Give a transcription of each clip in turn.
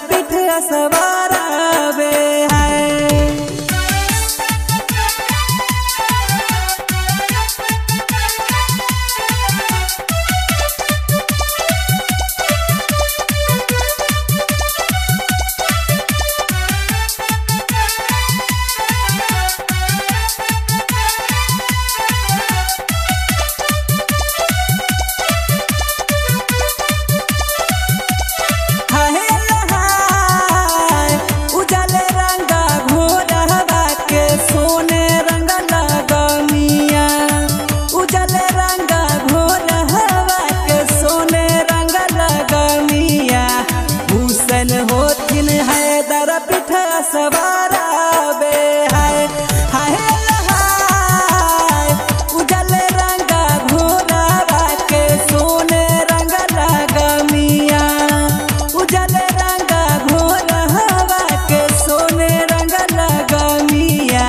पीठ सवारावे है। होथिन हैदर पीठ सवारावे है। हाय हाय उजल रंगा घोड़ावा के सोने रंग लगमिया। उजल रंगा घोड़ावा के सोने रंग लगमिया।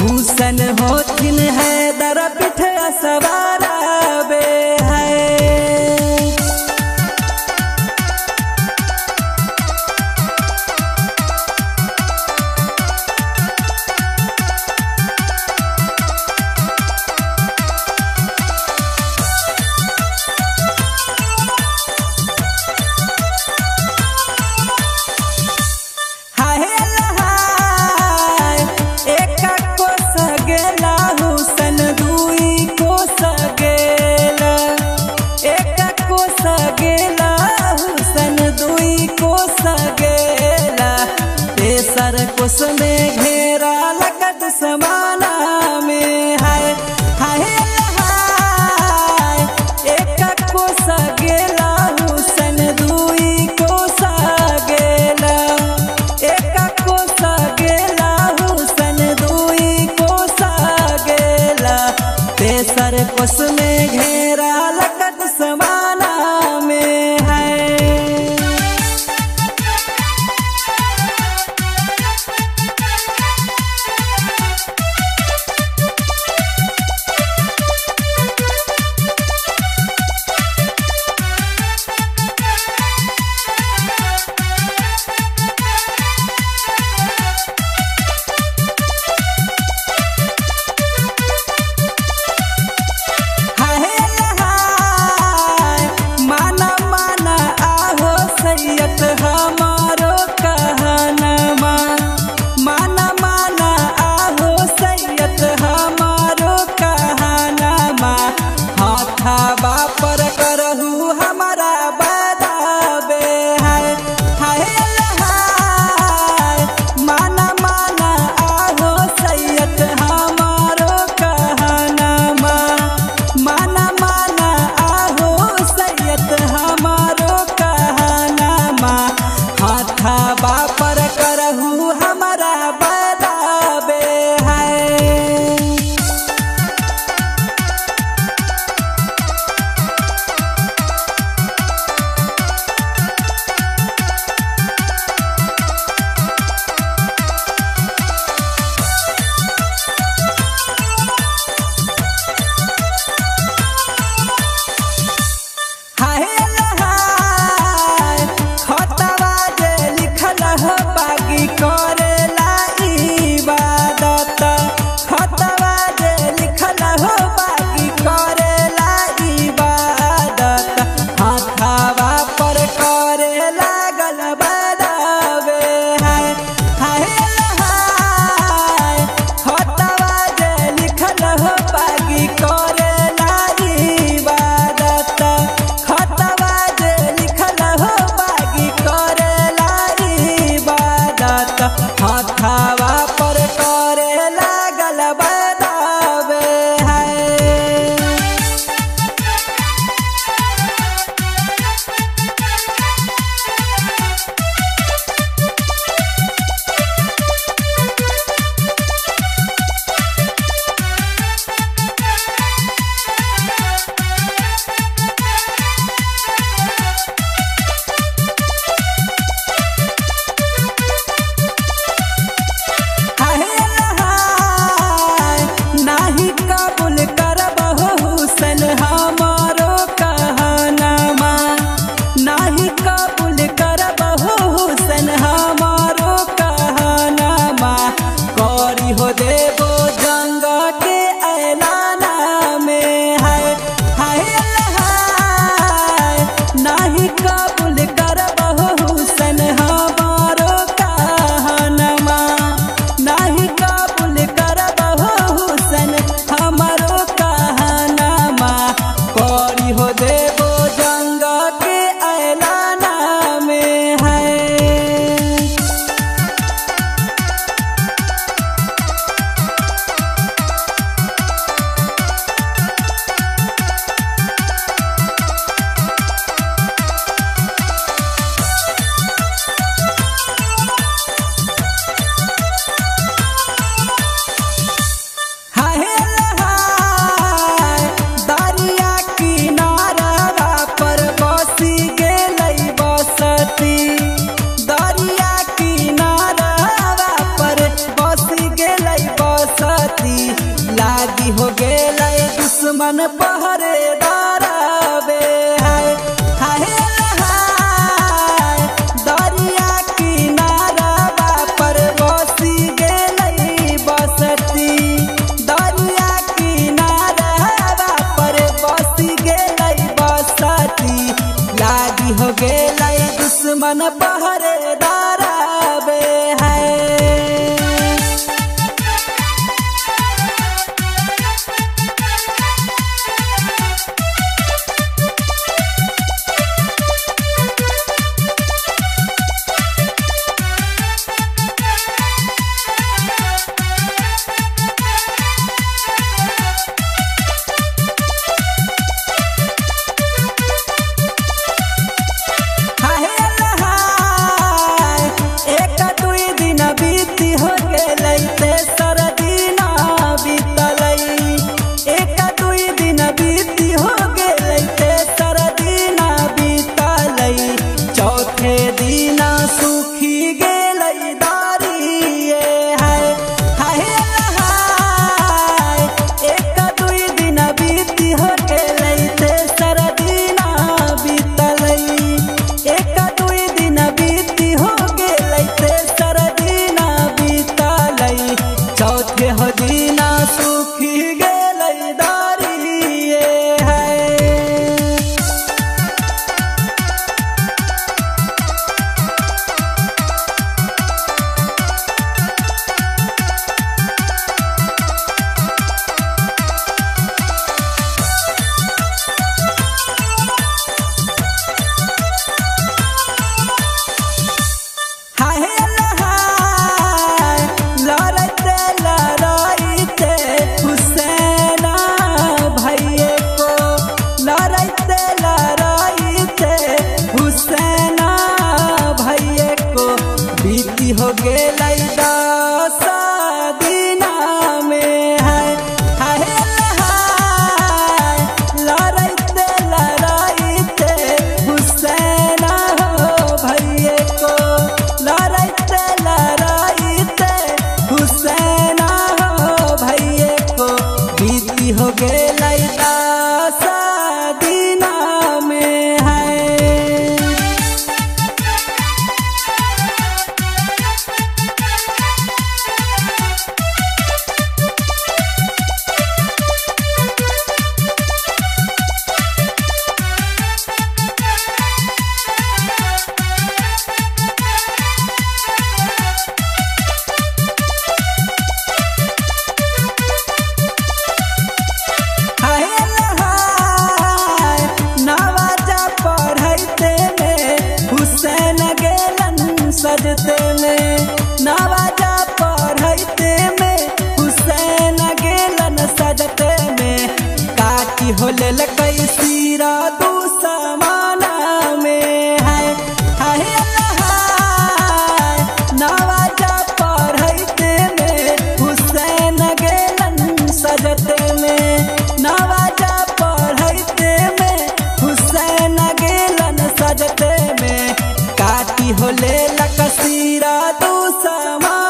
भूषण होथिन हैदर पीठ सवारावे है। कोस में घेरा लगत समाना में है। हाय हाय एक कोस गेला हुसन दुई कोस गेला। एक कोस गेला हुसन दुई कोस गेला। तेसर कोस में घेरा लगत समाना में है। दुश्मन पहरेदार बे है। हो गेलै 10 दिना में है लड़ाइते हुसैना हो भैये को लड़ाइते हुसैना हो भैये को बीती हो गेलै 10 दिना में है। सजते में नवाजा पढ़ते में हुसैन गेलन सजते में काटी हो लेल कैसीरा दुश्मना में है नवाजा पढ़ते में हुसैन गेलन सजते में नवाजा पढ़ते में हुसैन गेलन सजते में काटी हो लेल कसीरा दुश्मना